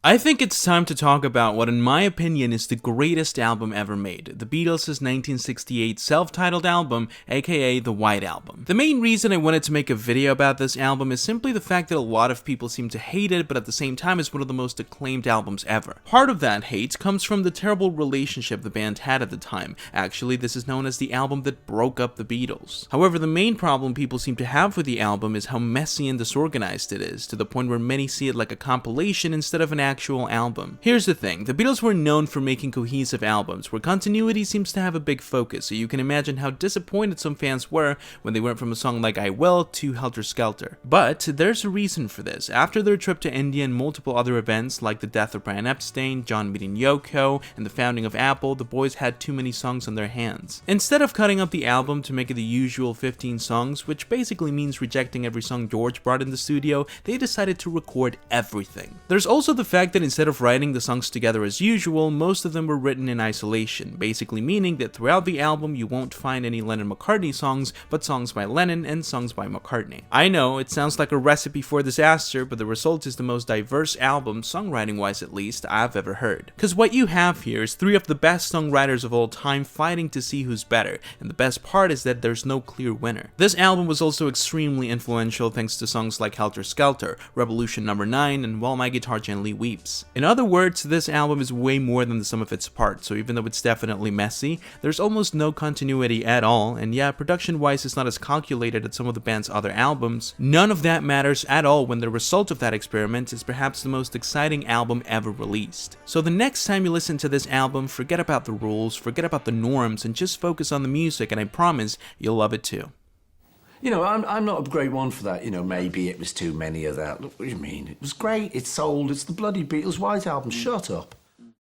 I think it's time to talk about what in my opinion is the greatest album ever made, the Beatles' 1968 self-titled album, aka the White Album. The main reason I wanted to make a video about this album is simply the fact that a lot of people seem to hate it, but at the same time it's one of the most acclaimed albums ever. Part of that hate comes from the terrible relationship the band had at the time. Actually, this is known as the album that broke up the Beatles. However, the main problem people seem to have with the album is how messy and disorganized it is, to the point where many see it like a compilation instead of an actual album. Here's the thing, the Beatles were known for making cohesive albums, where continuity seems to have a big focus, so you can imagine how disappointed some fans were when they went from a song like I Will to Helter Skelter. But there's a reason for this. After their trip to India and multiple other events like the death of Brian Epstein, John meeting Yoko, and the founding of Apple, the boys had too many songs on their hands. Instead of cutting up the album to make it the usual 15 songs, which basically means rejecting every song George brought in the studio, they decided to record everything. There's also the fact that instead of writing the songs together as usual, most of them were written in isolation, basically meaning that throughout the album you won't find any Lennon-McCartney songs, but songs by Lennon and songs by McCartney. I know, it sounds like a recipe for disaster, but the result is the most diverse album, songwriting-wise at least, I've ever heard. Cause what you have here is three of the best songwriters of all time fighting to see who's better, and the best part is that there's no clear winner. This album was also extremely influential thanks to songs like Helter Skelter, Revolution No. 9, and While My Guitar Gently Weeps. In other words, this album is way more than the sum of its parts, so even though it's definitely messy, there's almost no continuity at all, and yeah, production-wise it's not as calculated as some of the band's other albums. None of that matters at all when the result of that experiment is perhaps the most exciting album ever released. So the next time you listen to this album, forget about the rules, forget about the norms, and just focus on the music, and I promise you'll love it too. You know, I'm not a great one for that. You know, maybe it was too many of that. Look, what do you mean? It was great. It sold. It's the bloody Beatles' White Album. Shut up.